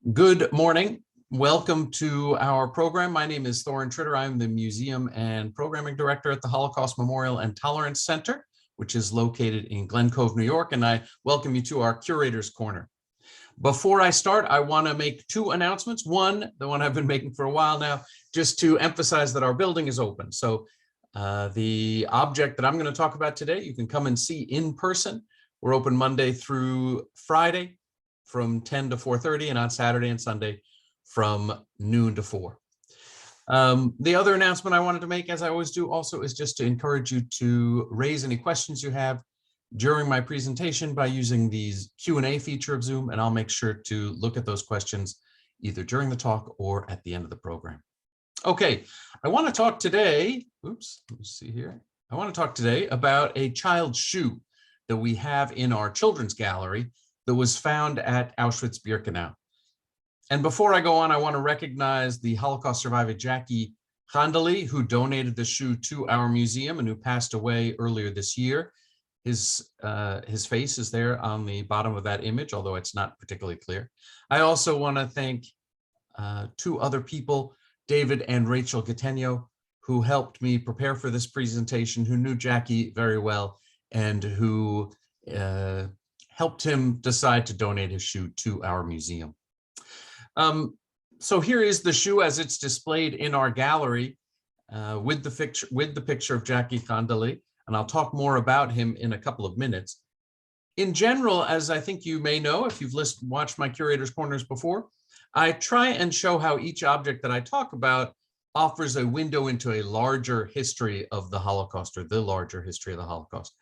Good morning. Welcome to our program. My name is Thorin Tritter. I'm the Museum and Programming Director at the Holocaust Memorial and Tolerance Center, which is located in Glen Cove, New York, and I welcome you to our Curator's Corner. Before I start, I want to make two announcements. One, the one I've been making for a while now, just to emphasize that our building is open. So the object that I'm going to talk about today, you can come and see in person. We're open Monday through Friday from 10 to 4:30 and on Saturday and Sunday from noon to 4. The other announcement I wanted to make, as I always do also, is just to encourage you to raise any questions you have during my presentation by using the Q&A feature of Zoom, and I'll make sure to look at those questions either during the talk or at the end of the program. Okay, I want to talk today, let me see here. I want to talk today about a child's shoe that we have in our children's gallery that was found at Auschwitz-Birkenau. And before I go on, I want to recognize the Holocaust survivor Jackie Khandali, who donated the shoe to our museum and who passed away earlier this year. His face is there on the bottom of that image, although it's not particularly clear. I also want to thank two other people, David and Rachel Gattegno, who helped me prepare for this presentation, who knew Jackie very well and who helped him decide to donate his shoe to our museum. So here is the shoe as it's displayed in our gallery with the picture of Jackie Khandali, and I'll talk more about him in a couple of minutes. In general, as I think you may know, if you've watched my Curator's Corners before, I try and show how each object that I talk about offers a window into a larger history of the Holocaust, or the larger history of the Holocaust.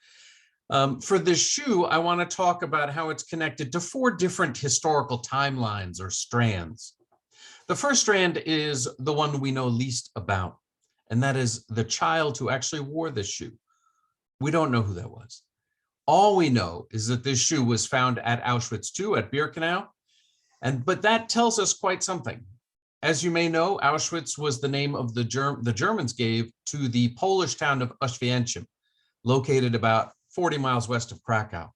For this shoe, I want to talk about how it's connected to 4 different historical timelines or strands. The first strand is the one we know least about, and that is the child who actually wore this shoe. We don't know who that was. All we know is that this shoe was found at Auschwitz II, at Birkenau, but that tells us quite something. As you may know, Auschwitz was the name of the Germans gave to the Polish town of Auschwitz, located about 40 miles west of Krakow.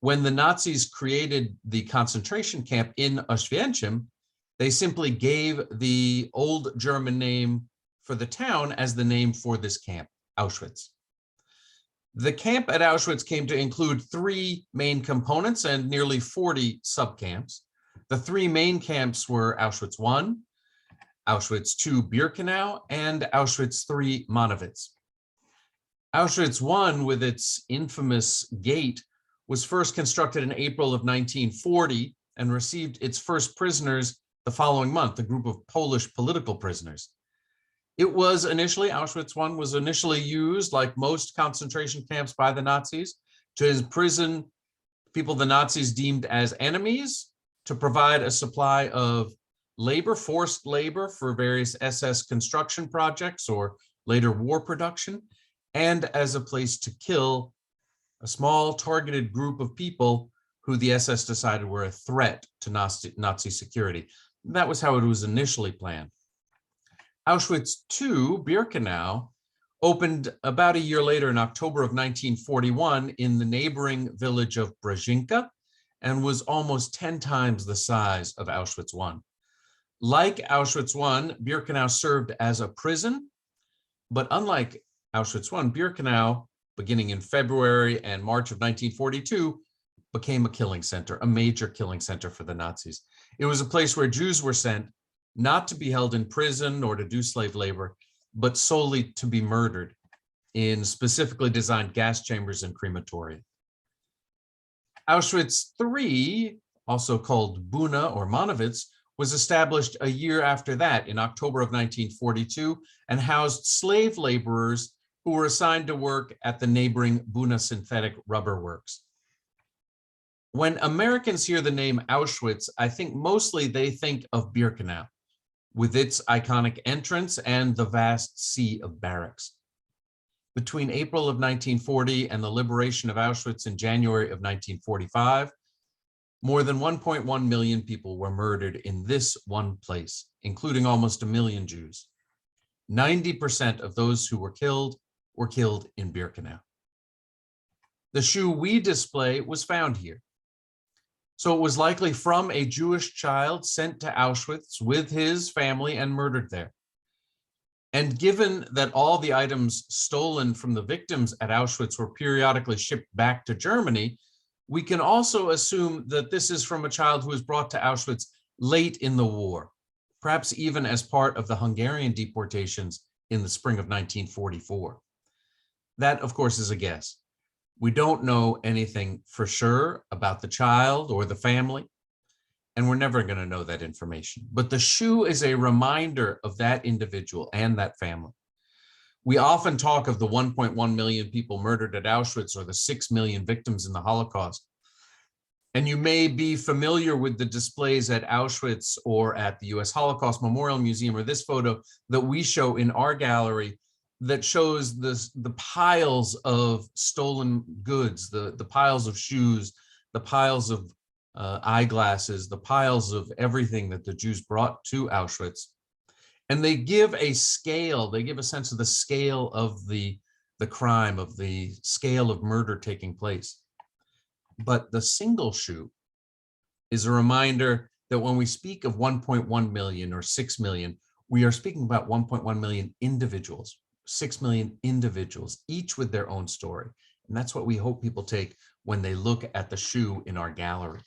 When the Nazis created the concentration camp in Auschwitz, they simply gave the old German name for the town as the name for this camp, Auschwitz. The camp at Auschwitz came to include 3 main components and nearly 40 subcamps. The 3 main camps were Auschwitz I, Auschwitz II Birkenau, and Auschwitz III Monowitz. Auschwitz I, with its infamous gate, was first constructed in April of 1940 and received its first prisoners the following month, a group of Polish political prisoners. Auschwitz I was initially used, like most concentration camps by the Nazis, to imprison people the Nazis deemed as enemies, to provide a supply of labor, forced labor for various SS construction projects or later war production, and as a place to kill a small targeted group of people who the SS decided were a threat to Nazi security. That was how it was initially planned. Auschwitz II, Birkenau, opened about a year later in October of 1941 in the neighboring village of Brzezinka and was almost 10 times the size of Auschwitz I. Like Auschwitz I, Birkenau served as a prison, but unlike Auschwitz I, Birkenau, beginning in February and March of 1942, became a killing center, a major killing center for the Nazis. It was a place where Jews were sent not to be held in prison or to do slave labor, but solely to be murdered in specifically designed gas chambers and crematoria. Auschwitz III, also called Buna or Monowitz, was established a year after that in October of 1942 and housed slave laborers who were assigned to work at the neighboring Buna synthetic rubber works. When Americans hear the name Auschwitz, I think mostly they think of Birkenau, with its iconic entrance and the vast sea of barracks. Between April of 1940 and the liberation of Auschwitz in January of 1945, more than 1.1 million people were murdered in this one place, including almost 1 million Jews. 90% of those who were killed in Birkenau. The shoe we display was found here. So it was likely from a Jewish child sent to Auschwitz with his family and murdered there. And given that all the items stolen from the victims at Auschwitz were periodically shipped back to Germany, we can also assume that this is from a child who was brought to Auschwitz late in the war, perhaps even as part of the Hungarian deportations in the spring of 1944. That, of course, is a guess. We don't know anything for sure about the child or the family, and we're never going to know that information. But the shoe is a reminder of that individual and that family. We often talk of the 1.1 million people murdered at Auschwitz or the 6 million victims in the Holocaust. And you may be familiar with the displays at Auschwitz or at the US Holocaust Memorial Museum, or this photo that we show in our gallery that shows the piles of stolen goods, the piles of shoes, the piles of eyeglasses, the piles of everything that the Jews brought to Auschwitz. And they give a scale, they give a sense of the scale of the crime, of the scale of murder taking place. But the single shoe is a reminder that when we speak of 1.1 million or 6 million, we are speaking about 1.1 million individuals, 6 million individuals, each with their own story. And that's what we hope people take when they look at the shoe in our gallery.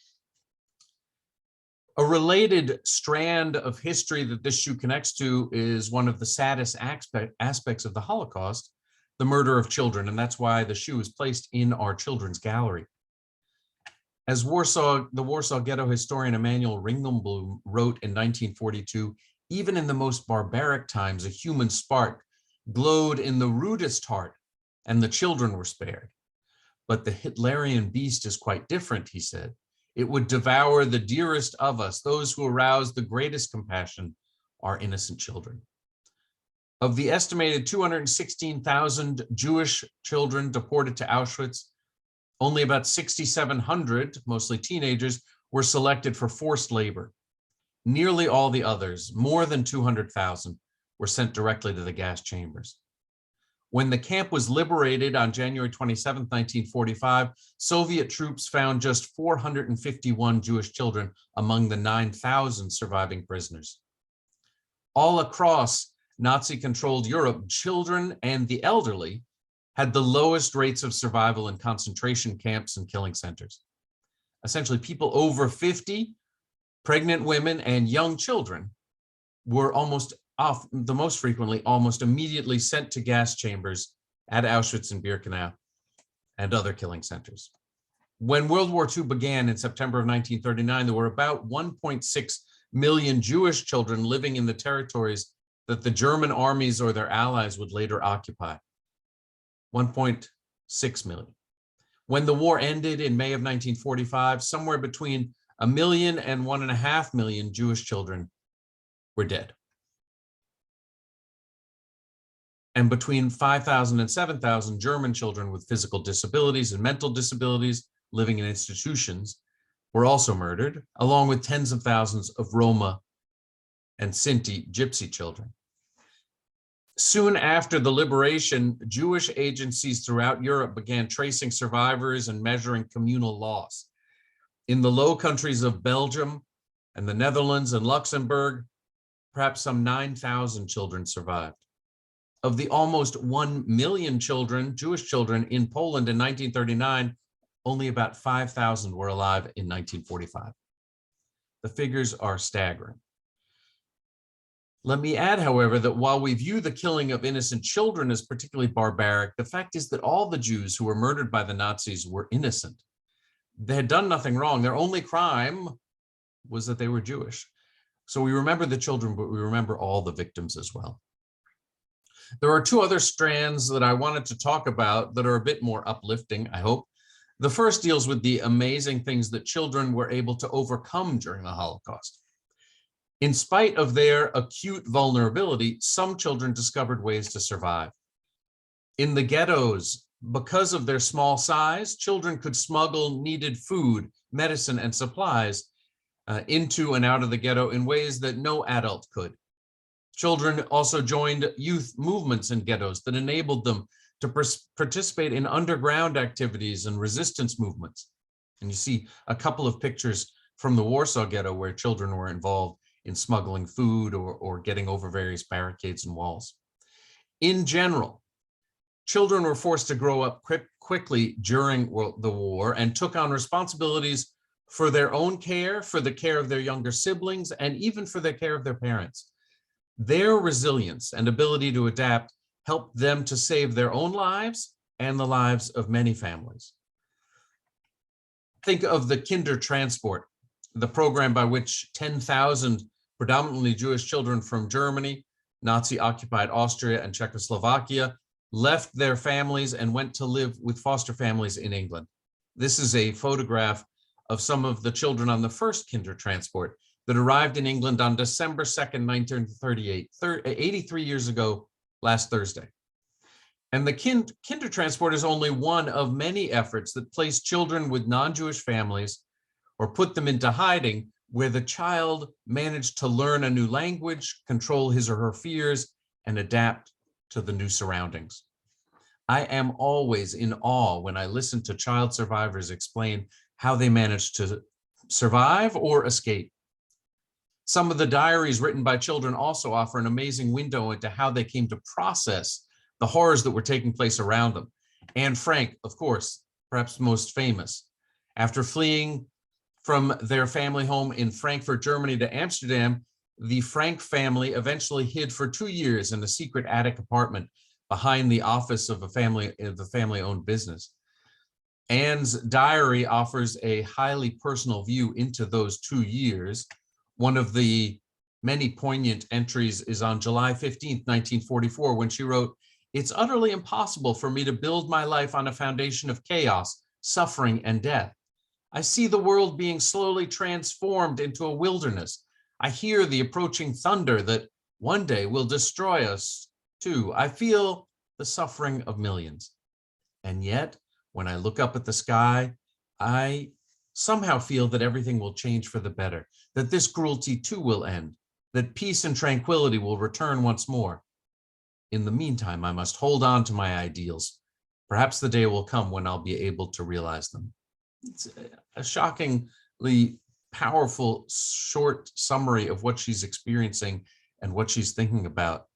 A related strand of history that this shoe connects to is one of the saddest aspects of the Holocaust, the murder of children. And that's why the shoe is placed in our children's gallery. As the Warsaw ghetto historian Emanuel Ringelblum wrote in 1942, even in the most barbaric times, a human spark glowed in the rudest heart, and the children were spared. But the Hitlerian beast is quite different, he said. It would devour the dearest of us. Those who arouse the greatest compassion are innocent children. Of the estimated 216,000 Jewish children deported to Auschwitz, only about 6,700, mostly teenagers, were selected for forced labor. Nearly all the others, more than 200,000, were sent directly to the gas chambers. When the camp was liberated on January 27, 1945, Soviet troops found just 451 Jewish children among the 9,000 surviving prisoners. All across Nazi-controlled Europe, children and the elderly had the lowest rates of survival in concentration camps and killing centers. Essentially, people over 50, pregnant women, and young children were the most frequently, almost immediately sent to gas chambers at Auschwitz and Birkenau and other killing centers. When World War II began in September of 1939, there were about 1.6 million Jewish children living in the territories that the German armies or their allies would later occupy. 1.6 million. When the war ended in May of 1945, somewhere between 1 million and 1.5 million Jewish children were dead. And between 5,000 and 7,000 German children with physical disabilities and mental disabilities living in institutions were also murdered, along with tens of thousands of Roma and Sinti Gypsy children. Soon after the liberation, Jewish agencies throughout Europe began tracing survivors and measuring communal loss. In the Low Countries of Belgium and the Netherlands and Luxembourg, perhaps some 9,000 children survived. Of the almost 1 million children, Jewish children in Poland in 1939, only about 5,000 were alive in 1945. The figures are staggering. Let me add, however, that while we view the killing of innocent children as particularly barbaric, the fact is that all the Jews who were murdered by the Nazis were innocent. They had done nothing wrong. Their only crime was that they were Jewish. So we remember the children, but we remember all the victims as well. There are two other strands that I wanted to talk about that are a bit more uplifting, I hope. The first deals with the amazing things that children were able to overcome during the Holocaust. In spite of their acute vulnerability, some children discovered ways to survive. In the ghettos, because of their small size, children could smuggle needed food, medicine, and supplies into and out of the ghetto in ways that no adult could. Children also joined youth movements in ghettos that enabled them to participate in underground activities and resistance movements. And you see a couple of pictures from the Warsaw Ghetto where children were involved in smuggling food or getting over various barricades and walls. In general, children were forced to grow up quickly during the war and took on responsibilities for their own care, for the care of their younger siblings, and even for the care of their parents. Their resilience and ability to adapt helped them to save their own lives and the lives of many families. Think of the Kinder Transport, the program by which 10,000 predominantly Jewish children from Germany, Nazi-occupied Austria and Czechoslovakia left their families and went to live with foster families in England. This is a photograph of some of the children on the first Kinder Transport that arrived in England on December 2nd, 1938, 83 years ago last Thursday. And the Kinder Transport is only one of many efforts that place children with non-Jewish families or put them into hiding, where the child managed to learn a new language, control his or her fears, and adapt to the new surroundings. I am always in awe when I listen to child survivors explain how they managed to survive or escape. Some of the diaries written by children also offer an amazing window into how they came to process the horrors that were taking place around them. Anne Frank, of course, perhaps most famous. After fleeing from their family home in Frankfurt, Germany to Amsterdam, the Frank family eventually hid for 2 years in a secret attic apartment behind the office of the family-owned business. Anne's diary offers a highly personal view into those 2 years. One of the many poignant entries is on July 15th, 1944, when she wrote, "It's utterly impossible for me to build my life on a foundation of chaos, suffering, and death. I see the world being slowly transformed into a wilderness. I hear the approaching thunder that one day will destroy us too. I feel the suffering of millions. And yet, when I look up at the sky, I somehow feel that everything will change for the better, that this cruelty too will end, that peace and tranquility will return once more. In the meantime, I must hold on to my ideals. Perhaps the day will come when I'll be able to realize them." It's a shockingly powerful, short summary of what she's experiencing and what she's thinking about.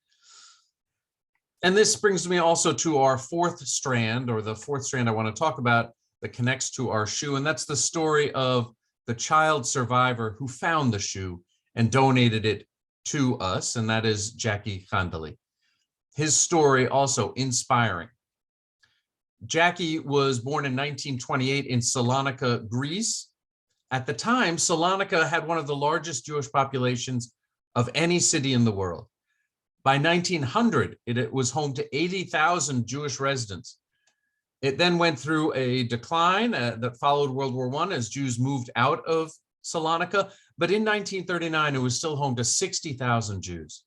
And this brings me also to our fourth strand, or the fourth strand I want to talk about that connects to our shoe, and that's the story of the child survivor who found the shoe and donated it to us, and that is Jackie Khandali. His story also inspiring. Jackie was born in 1928 in Salonika, Greece. At the time, Salonika had one of the largest Jewish populations of any city in the world. By 1900, it was home to 80,000 Jewish residents. It then went through a decline that followed World War I as Jews moved out of Salonika. But in 1939, it was still home to 60,000 Jews.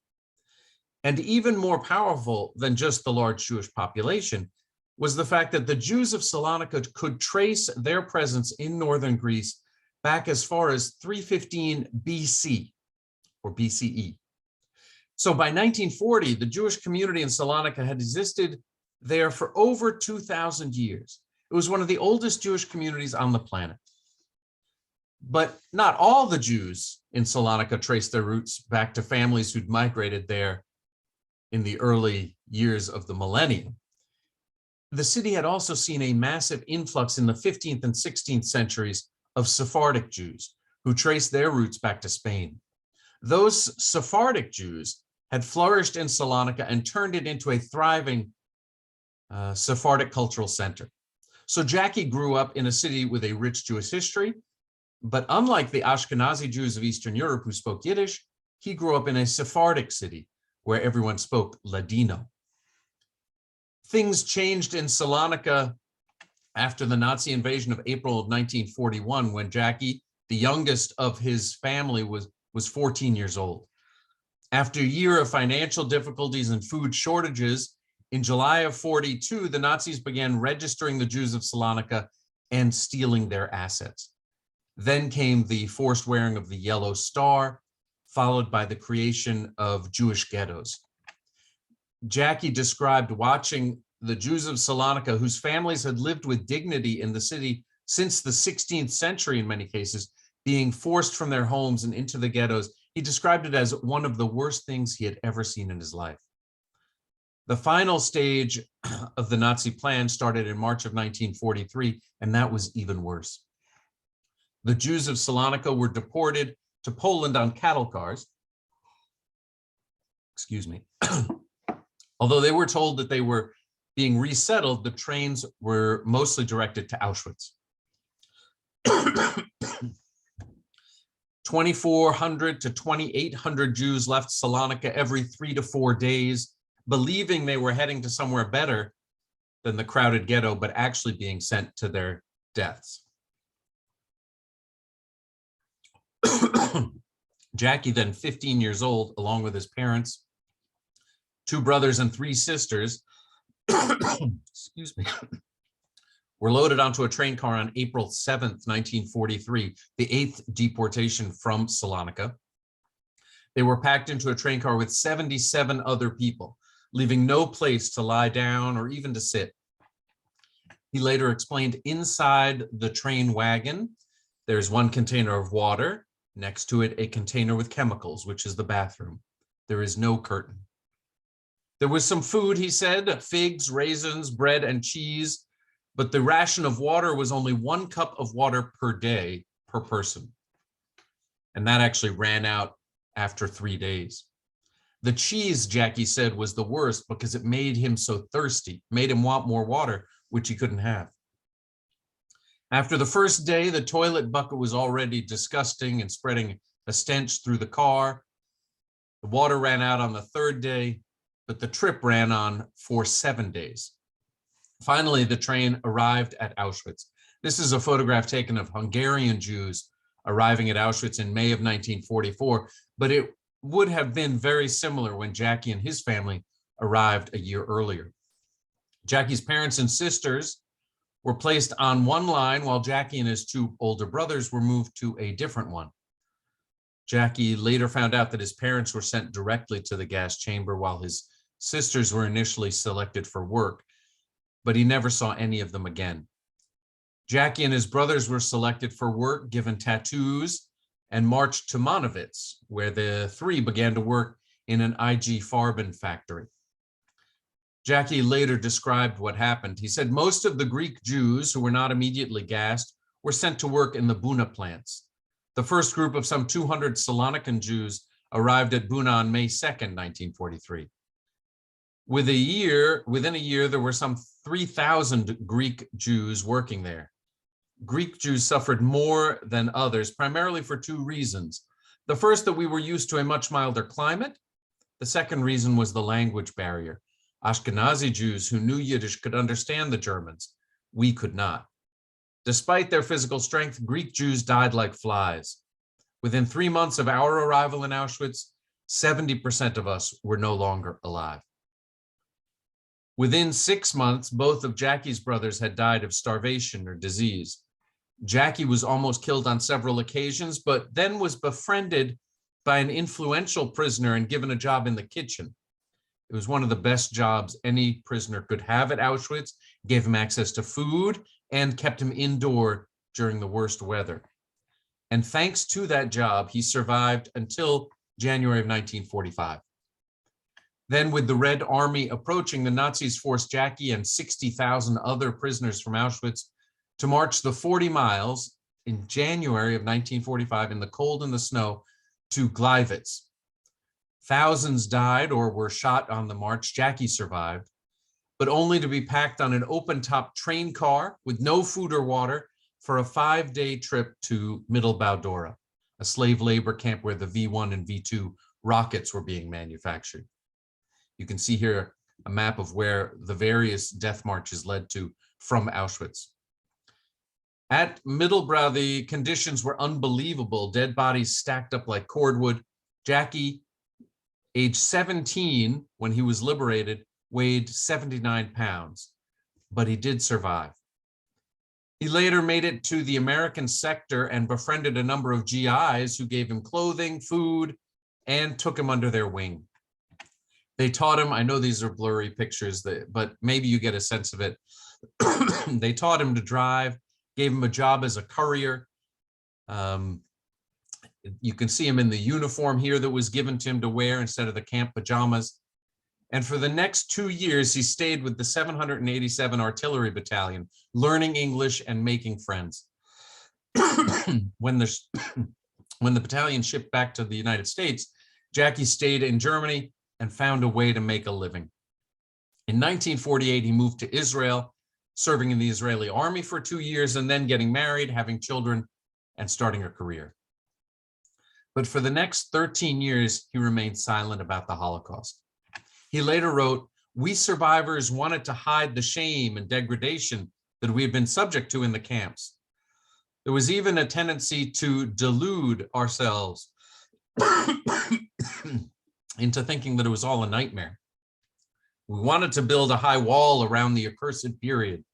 And even more powerful than just the large Jewish population was the fact that the Jews of Salonika could trace their presence in northern Greece back as far as 315 BC or BCE. So by 1940, the Jewish community in Salonika had existed there for over 2,000 years. It was one of the oldest Jewish communities on the planet. But not all the Jews in Salonika traced their roots back to families who'd migrated there in the early years of the millennium. The city had also seen a massive influx in the 15th and 16th centuries of Sephardic Jews who traced their roots back to Spain. Those Sephardic Jews had flourished in Salonika and turned it into a thriving Sephardic cultural center. So Jackie grew up in a city with a rich Jewish history, but unlike the Ashkenazi Jews of Eastern Europe who spoke Yiddish, he grew up in a Sephardic city where everyone spoke Ladino. Things changed in Salonika after the Nazi invasion of April of 1941, when Jackie, the youngest of his family, was 14 years old. After a year of financial difficulties and food shortages, in July of 42, the Nazis began registering the Jews of Salonika and stealing their assets. Then came the forced wearing of the yellow star, followed by the creation of Jewish ghettos. Jackie described watching the Jews of Salonika, whose families had lived with dignity in the city since the 16th century in many cases, being forced from their homes and into the ghettos. He described it as one of the worst things he had ever seen in his life. The final stage of the Nazi plan started in March of 1943, and that was even worse. The Jews of Salonika were deported to Poland on cattle cars. Excuse me. Although they were told that they were being resettled, the trains were mostly directed to Auschwitz. 2,400 to 2,800 Jews left Salonika every 3 to 4 days, believing they were heading to somewhere better than the crowded ghetto, but actually being sent to their deaths. Jackie, then 15 years old, along with his parents, 2 brothers and 3 sisters, excuse me, were loaded onto a train car on April 7th, 1943, the 8th deportation from Salonika. They were packed into a train car with 77 other people, leaving no place to lie down or even to sit. He later explained, inside the train wagon, there's one container of water, next to it a container with chemicals, which is the bathroom. There is no curtain. There was some food, he said, figs, raisins, bread, and cheese, but the ration of water was only 1 cup of water per day per person. And that actually ran out after 3 days. The cheese, Jackie said, was the worst because it made him so thirsty, made him want more water, which he couldn't have. After the first day, the toilet bucket was already disgusting and spreading a stench through the car. The water ran out on the 3rd day, but the trip ran on for 7 days. Finally, the train arrived at Auschwitz. This is a photograph taken of Hungarian Jews arriving at Auschwitz in May of 1944, but it would have been very similar when Jackie and his family arrived a year earlier. Jackie's parents and sisters were placed on one line while Jackie and his 2 older brothers were moved to a different one. Jackie later found out that his parents were sent directly to the gas chamber while his sisters were initially selected for work, but he never saw any of them again. Jackie and his brothers were selected for work, given tattoos, and marched to Monowitz, where the 3 began to work in an IG Farben factory. Jackie later described what happened. He said most of the Greek Jews who were not immediately gassed were sent to work in the Buna plants. The first group of some 200 Salonican Jews arrived at Buna on May 2nd, 1943. Within a year, there were some 3,000 Greek Jews working there. Greek Jews suffered more than others, primarily for 2 reasons. The first, that we were used to a much milder climate. The second reason was the language barrier. Ashkenazi Jews who knew Yiddish could understand the Germans. We could not. Despite their physical strength, Greek Jews died like flies. Within 3 months of our arrival in Auschwitz, 70% of us were no longer alive. Within 6 months, both of Jackie's brothers had died of starvation or disease. Jackie was almost killed on several occasions, but then was befriended by an influential prisoner and given a job in the kitchen. It was one of the best jobs any prisoner could have at Auschwitz, gave him access to food, and kept him indoor during the worst weather. And thanks to that job, he survived until January of 1945. Then, with the Red Army approaching, the Nazis forced Jackie and 60,000 other prisoners from Auschwitz to march the 40 miles in January of 1945 in the cold and the snow to Gleiwitz. Thousands died or were shot on the march. Jackie survived, but only to be packed on an open-top train car with no food or water for a 5-day trip to Mittelbau-Dora, a slave labor camp where the V-1 and V-2 rockets were being manufactured. You can see here a map of where the various death marches led to from Auschwitz. At Mittelbau, the conditions were unbelievable. Dead bodies stacked up like cordwood. Jackie, age 17 when he was liberated, weighed 79 pounds, but he did survive. He later made it to the American sector and befriended a number of GIs who gave him clothing, food, and took him under their wing. They taught him, I know these are blurry pictures, but maybe you get a sense of it. They taught him to drive gave him a job as a courier. You can see him in the uniform here that was given to him to wear instead of the camp pajamas. And for the next 2 years, he stayed with the 787 Artillery Battalion, learning English and making friends. When the battalion shipped back to the United States, Jackie stayed in Germany and found a way to make a living. In 1948, he moved to Israel, serving in the Israeli army for 2 years, and then getting married, having children, and starting a career. But for the next 13 years, he remained silent about the Holocaust. He later wrote, "We survivors wanted to hide the shame and degradation that we had been subject to in the camps. There was even a tendency to delude ourselves into thinking that it was all a nightmare. We wanted to build a high wall around the accursed period,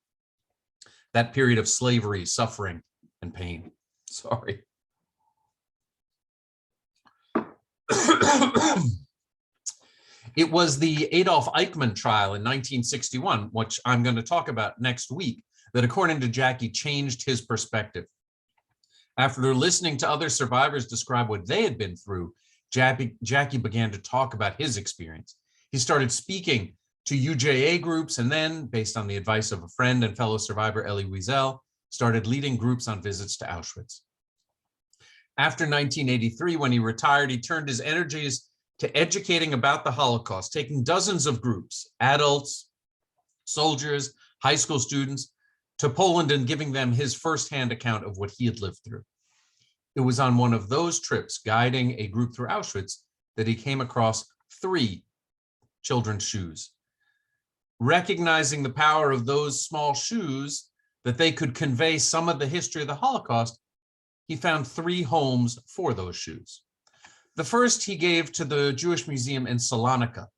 that period of slavery, suffering, and pain." Sorry. It was the Adolf Eichmann trial in 1961, which I'm going to talk about next week, that according to Jackie changed his perspective. After listening to other survivors describe what they had been through, Jackie began to talk about his experience. He started speaking to UJA groups and then, based on the advice of a friend and fellow survivor Elie Wiesel, started leading groups on visits to Auschwitz. After 1983, when he retired, he turned his energies to educating about the Holocaust, taking dozens of groups, adults, soldiers, high school students, to Poland and giving them his firsthand account of what he had lived through. It was on one of those trips, guiding a group through Auschwitz, that he came across 3 children's shoes. Recognizing the power of those small shoes, that they could convey some of the history of the Holocaust, he found 3 homes for those shoes. The first he gave to the Jewish Museum in Salonika.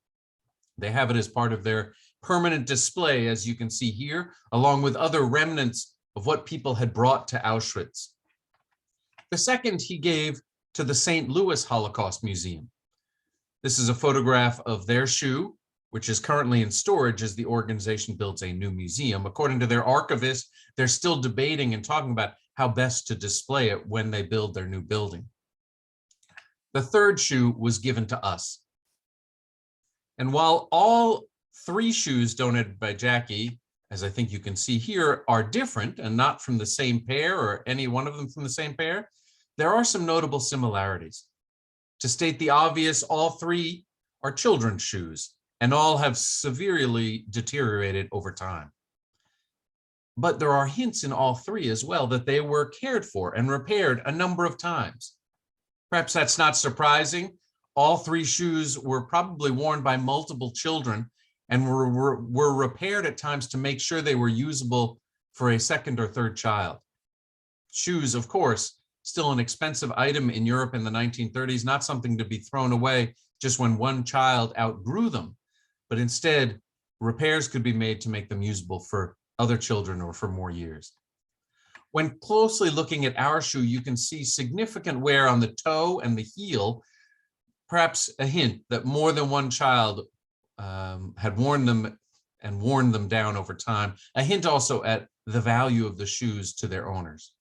They have it as part of their permanent display, as you can see here, along with other remnants of what people had brought to Auschwitz. The second he gave to the St. Louis Holocaust Museum. This is a photograph of their shoe, which is currently in storage as the organization builds a new museum. According to their archivist, they're still debating and talking about how best to display it when they build their new building. The third shoe was given to us. And while all 3 shoes donated by Jackie, as I think you can see here, are different and not from the same pair or any one of them from the same pair, there are some notable similarities. To state the obvious, all 3 are children's shoes and all have severely deteriorated over time. But there are hints in all 3 as well that they were cared for and repaired a number of times. Perhaps that's not surprising. All 3 shoes were probably worn by multiple children and were repaired at times to make sure they were usable for a second or third child. Shoes, of course, still an expensive item in Europe in the 1930s, not something to be thrown away just when one child outgrew them, but instead repairs could be made to make them usable for other children or for more years. When closely looking at our shoe, you can see significant wear on the toe and the heel, perhaps a hint that more than one child had worn them and worn them down over time, a hint also at the value of the shoes to their owners.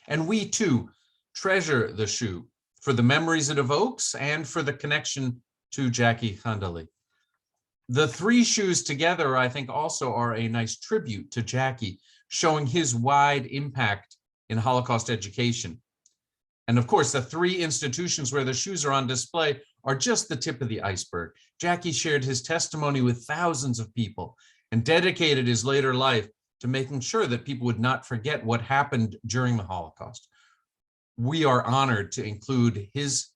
And we too treasure the shoe for the memories it evokes and for the connection to Jackie Handali. The 3 shoes together, I think, also are a nice tribute to Jackie, showing his wide impact in Holocaust education. And of course, the 3 institutions where the shoes are on display are just the tip of the iceberg. Jackie shared his testimony with thousands of people and dedicated his later life to making sure that people would not forget what happened during the Holocaust. We are honored to include his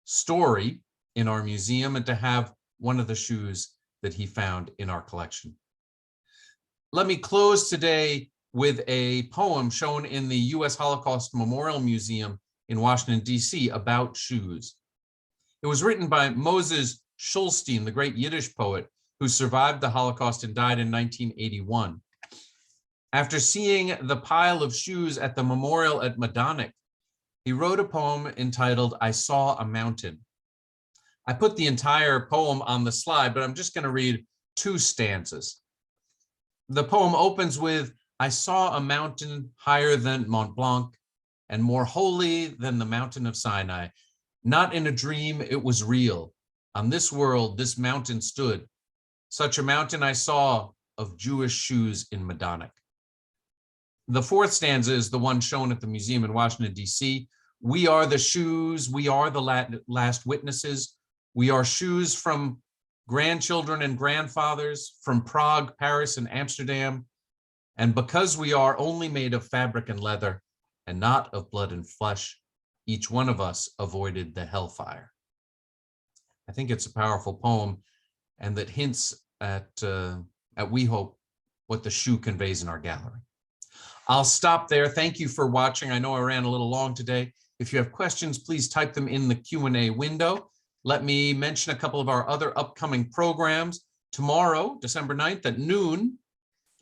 story in our museum and to have one of the shoes that he found in our collection. Let me close today with a poem shown in the U.S. Holocaust Memorial Museum in Washington, D.C. about shoes. It was written by Moses Schulstein, the great Yiddish poet who survived the Holocaust and died in 1981. After seeing the pile of shoes at the memorial at Majdanek, he wrote a poem entitled, "I Saw a Mountain." I put the entire poem on the slide, but I'm just going to read 2 stanzas. The poem opens with, I saw a mountain higher than Mont Blanc and more holy than the mountain of Sinai. Not in a dream, it was real. On this world, this mountain stood. Such a mountain I saw of Jewish shoes in Madonic. The fourth stanza is the one shown at the museum in Washington, D.C. We are the shoes, we are the last witnesses. We are shoes from grandchildren and grandfathers, from Prague, Paris, and Amsterdam. And because we are only made of fabric and leather and not of blood and flesh, each one of us avoided the hellfire. I think it's a powerful poem, and that hints at we hope, what the shoe conveys in our gallery. I'll stop there. Thank you for watching. I know I ran a little long today. If you have questions, please type them in the Q&A window. Let me mention a couple of our other upcoming programs. Tomorrow, December 9th at noon,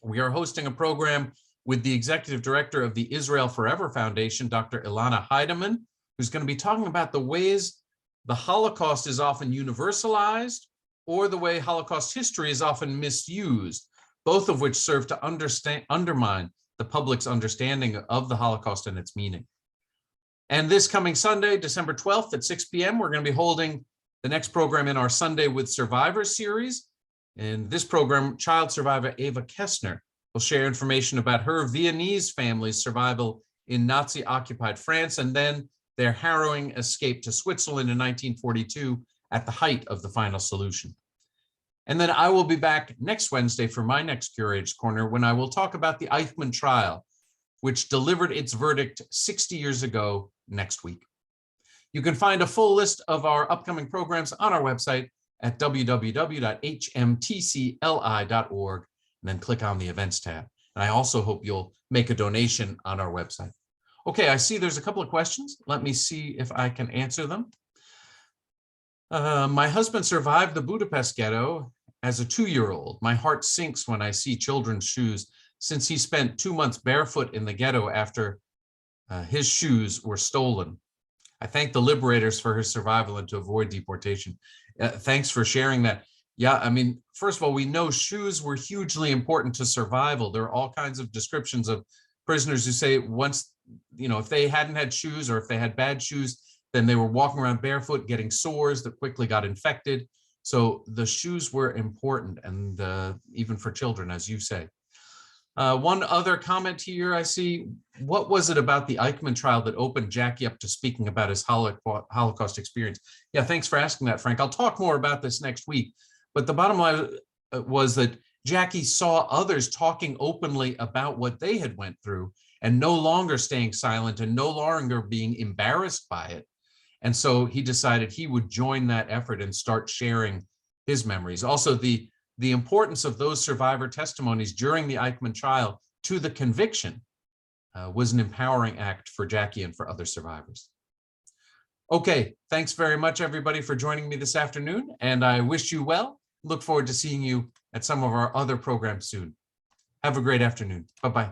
we are hosting a program with the executive director of the Israel Forever Foundation, Dr. Ilana Heidemann, who's going to be talking about the ways the Holocaust is often universalized or the way Holocaust history is often misused, both of which serve to undermine the public's understanding of the Holocaust and its meaning. And this coming Sunday, December 12th at 6 p.m., we're going to be holding the next program in our Sunday with Survivors series. In this program, child survivor Eva Kessner will share information about her Viennese family's survival in Nazi-occupied France and then their harrowing escape to Switzerland in 1942 at the height of the final solution. And then I will be back next Wednesday for my next Curator's Corner, when I will talk about the Eichmann trial, which delivered its verdict 60 years ago next week. You can find a full list of our upcoming programs on our website at www.hmtcli.org, and then click on the events tab. And I also hope you'll make a donation on our website. Okay, I see there's a couple of questions. Let me see if I can answer them. My husband survived the Budapest ghetto as a 2-year-old. My heart sinks when I see children's shoes, since he spent 2 months barefoot in the ghetto after his shoes were stolen. I thank the liberators for his survival and to avoid deportation. Thanks for sharing that. Yeah, I mean, first of all, we know shoes were hugely important to survival. There are all kinds of descriptions of prisoners who say once, if they hadn't had shoes or if they had bad shoes, then they were walking around barefoot, getting sores that quickly got infected. So the shoes were important, and even for children, as you say. One other comment here I see, what was it about the Eichmann trial that opened Jackie up to speaking about his Holocaust experience? Yeah, thanks for asking that, Frank. I'll talk more about this next week. But the bottom line was that Jackie saw others talking openly about what they had went through and no longer staying silent and no longer being embarrassed by it. And so he decided he would join that effort and start sharing his memories. Also, the importance of those survivor testimonies during the Eichmann trial to the conviction was an empowering act for Jackie and for other survivors. Okay, thanks very much, everybody, for joining me this afternoon, and I wish you well. Look forward to seeing you at some of our other programs soon. Have a great afternoon. Bye-bye.